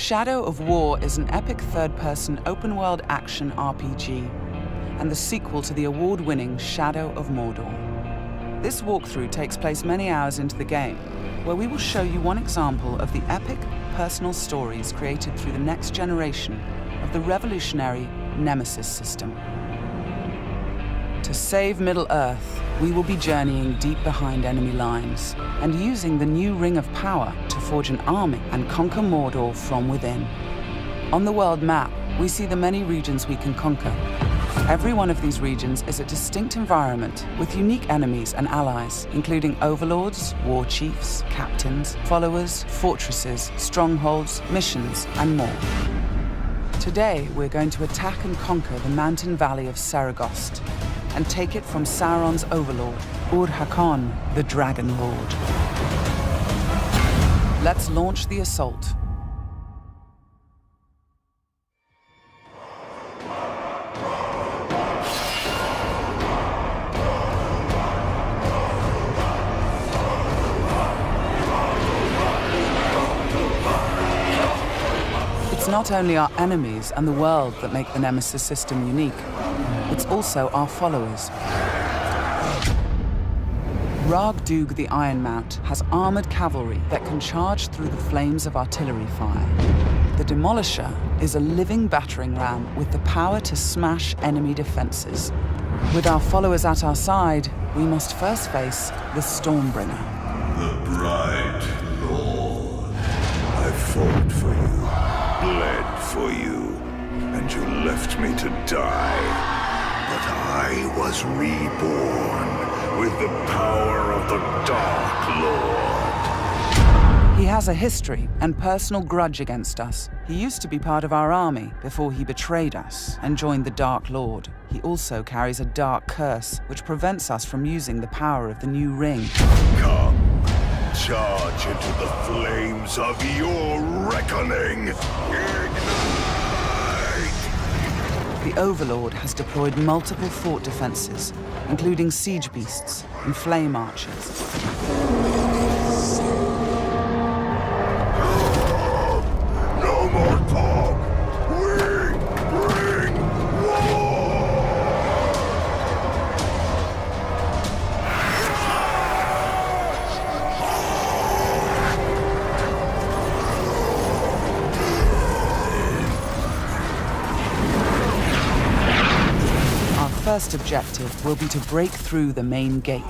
Shadow of War is an epic third-person open-world action RPG and the sequel to the award-winning Shadow of Mordor. This walkthrough takes place many hours into the game, where we will show you one example of the epic, personal stories created through the next generation of the revolutionary Nemesis system. To save Middle-earth, we will be journeying deep behind enemy lines and using the new Ring of Power to forge an army and conquer Mordor from within. On the world map, we see the many regions we can conquer. Every one of these regions is a distinct environment with unique enemies and allies, including overlords, war chiefs, captains, followers, fortresses, strongholds, missions, and more. Today, we're going to attack and conquer the mountain valley of Saragost and take it from Sauron's overlord, Ur-Hakon, the Dragon Lord. Let's launch the assault. It's not only our enemies and the world that make the Nemesis system unique, it's also our followers. Ragdug the Ironmount has armored cavalry that can charge through the flames of artillery fire. The Demolisher is a living battering ram with the power to smash enemy defenses. With our followers at our side, we must first face the Stormbringer. The bright Lord. I fought for you, bled for you, and you left me to die. But I was reborn with the power of the Dark Lord. He has a history and personal grudge against us. He used to be part of our army before he betrayed us and joined the Dark Lord. He also carries a dark curse which prevents us from using the power of the new ring. Come, charge into the flames of your reckoning. Ignite! The Overlord has deployed multiple fort defenses, including siege beasts and flame archers. No more talk! We bring war! Our first objective will be to break through the main gate.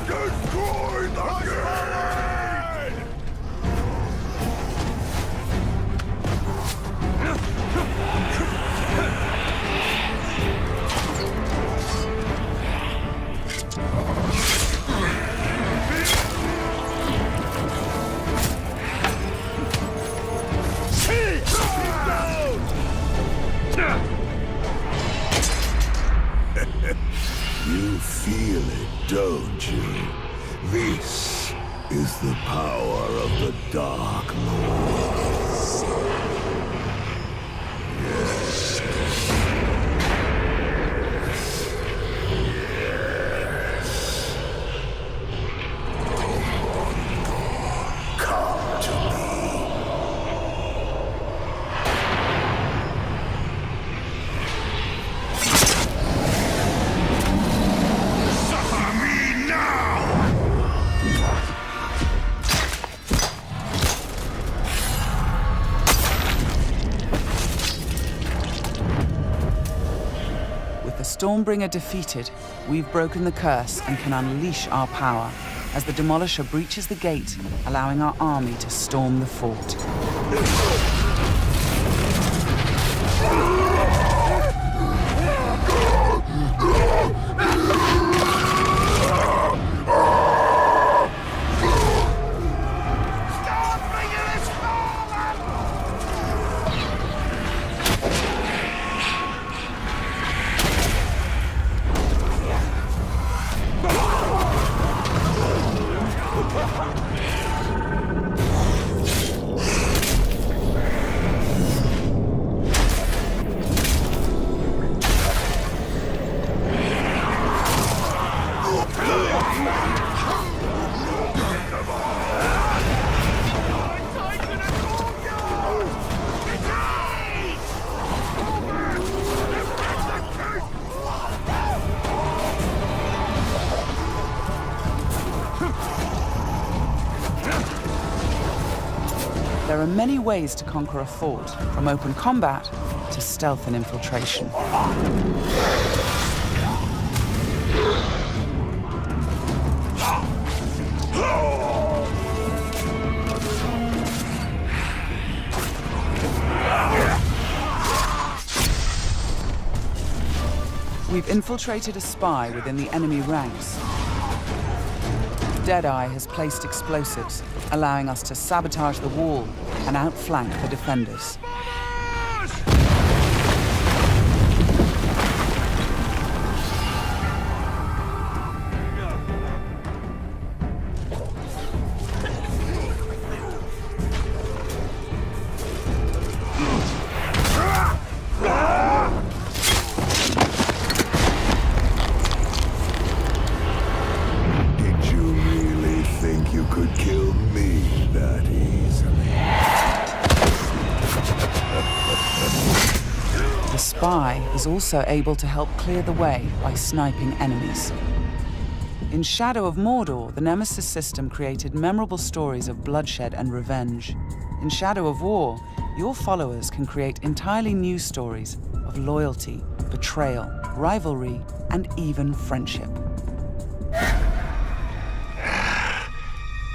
Destroy the gate! You feel it, don't you? This is the power of the Dark Lord. Yes. Yes. Come to me. Suffer me now! With the Stormbringer defeated, we've broken the curse and can unleash our power as the Demolisher breaches the gate, allowing our army to storm the fort. are many ways to conquer a fort, from open combat to stealth and infiltration. We've infiltrated a spy within the enemy ranks. Deadeye has placed explosives, allowing us to sabotage the wall and outflank the defenders. The spy is also able to help clear the way by sniping enemies. In Shadow of Mordor, the Nemesis system created memorable stories of bloodshed and revenge. In Shadow of War, your followers can create entirely new stories of loyalty, betrayal, rivalry, and even friendship.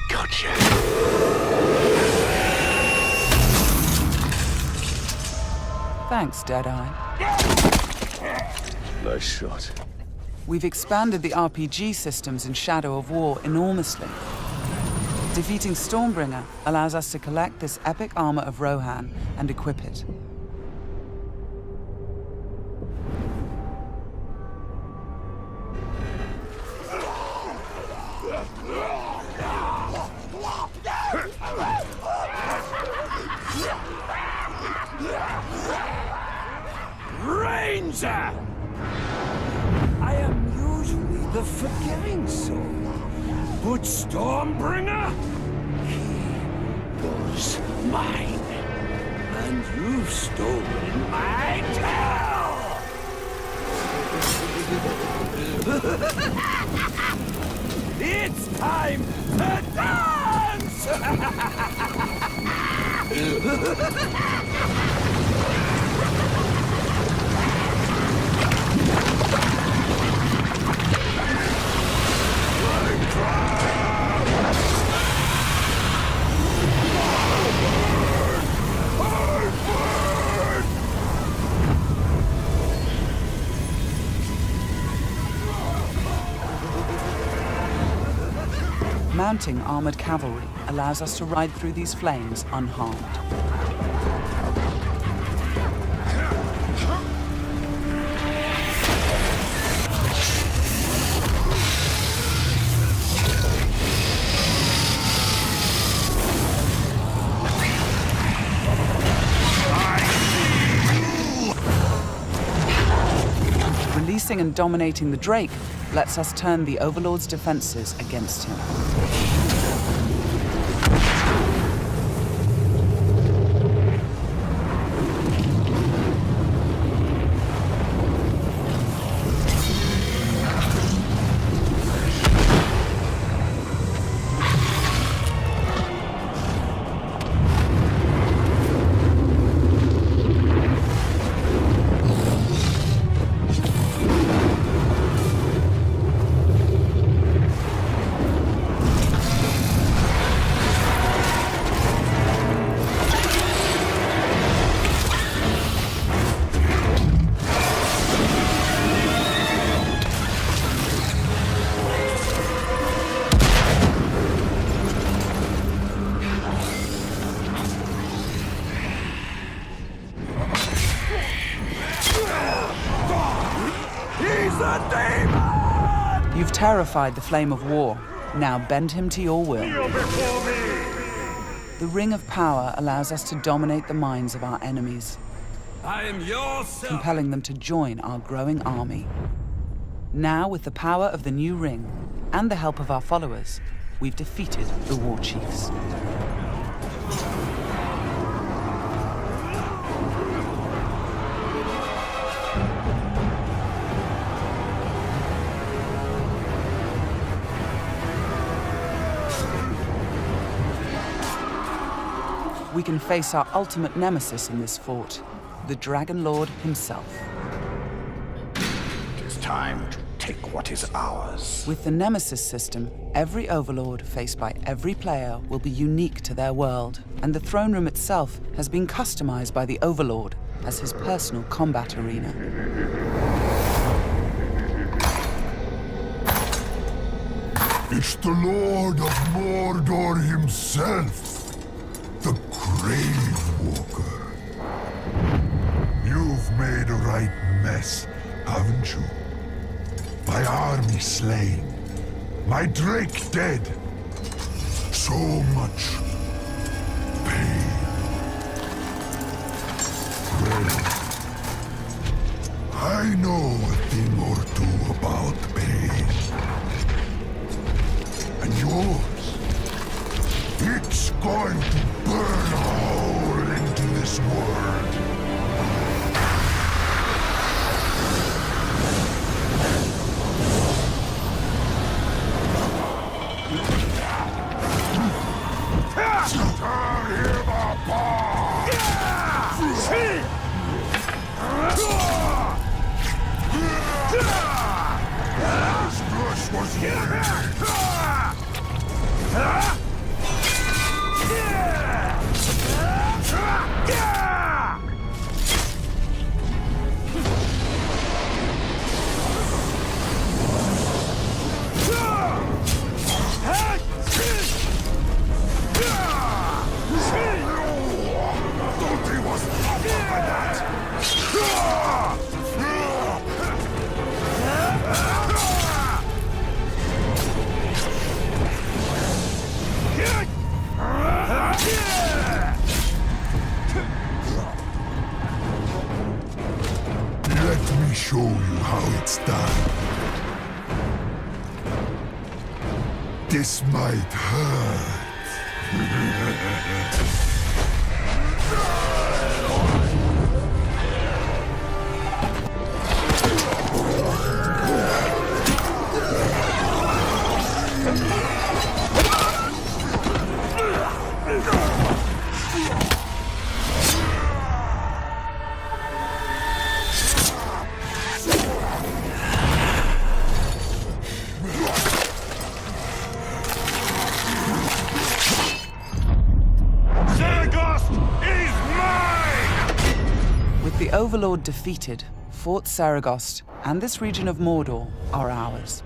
Gotcha. Thanks, Deadeye. Nice shot. We've expanded the RPG systems in Shadow of War enormously. Defeating Stormbringer allows us to collect this epic armor of Rohan and equip it. Ranger! I am usually the forgiving soul, but Stormbringer, he was mine, and you've stolen my tail! It's time to dance! Mounting armored cavalry allows us to ride through these flames unharmed. Releasing and dominating the Drake lets us turn the Overlord's defenses against him. You've terrified the Flame of War. Now bend him to your will. The Ring of Power allows us to dominate the minds of our enemies, I am your son. compelling them to join our growing army. Now, with the power of the new ring and the help of our followers, we've defeated the War Chiefs. we can face our ultimate nemesis in this fort, the Dragon Lord himself. It is time to take what is ours. With the Nemesis system, every Overlord faced by every player will be unique to their world, and the throne room itself has been customized by the Overlord as his personal combat arena. It's the Lord of Mordor himself, the Grave Walker. You've made a right mess, haven't you? My army slain, my Drake dead. So much pain. Well, I know a thing or two about pain. And yours, it's going to burn a hole into this world. Tear him apart! This was Let me show you how it's done. This might hurt. With the Overlord defeated, Fort Saragost and this region of Mordor are ours.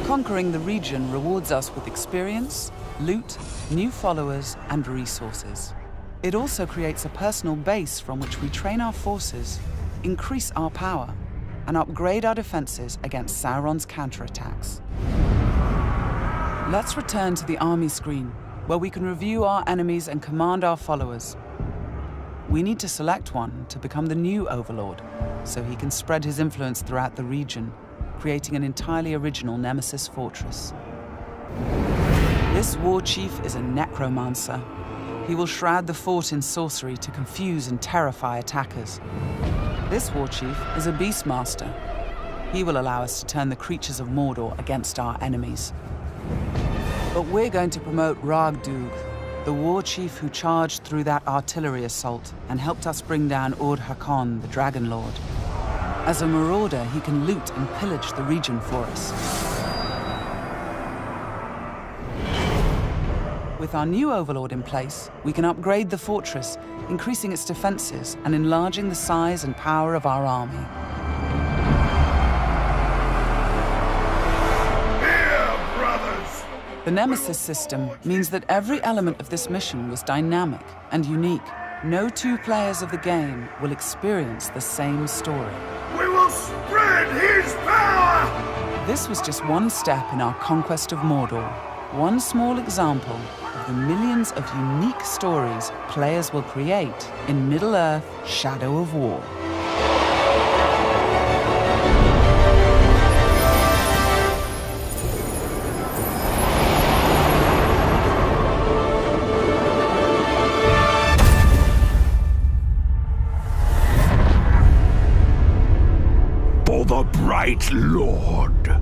Conquering the region rewards us with experience, loot, new followers, and resources. It also creates a personal base from which we train our forces, increase our power, and upgrade our defenses against Sauron's counterattacks. Let's return to the army screen, where we can review our enemies and command our followers. We need to select one to become the new Overlord, so he can spread his influence throughout the region, creating an entirely original Nemesis fortress. This war chief is a necromancer. He will shroud the fort in sorcery to confuse and terrify attackers. This war chief is a beastmaster. He will allow us to turn the creatures of Mordor against our enemies. But we're going to promote Ragdug, the war chief who charged through that artillery assault and helped us bring down Ord-Hakon, the Dragon Lord. As a marauder, he can loot and pillage the region for us. With our new Overlord in place, we can upgrade the fortress, increasing its defenses and enlarging the size and power of our army. The Nemesis system means that every element of this mission was dynamic and unique. No two players of the game will experience the same story. We will spread his power! This was just one step in our conquest of Mordor. One small example of the millions of unique stories players will create in Middle-earth: Shadow of War. For the bright Lord.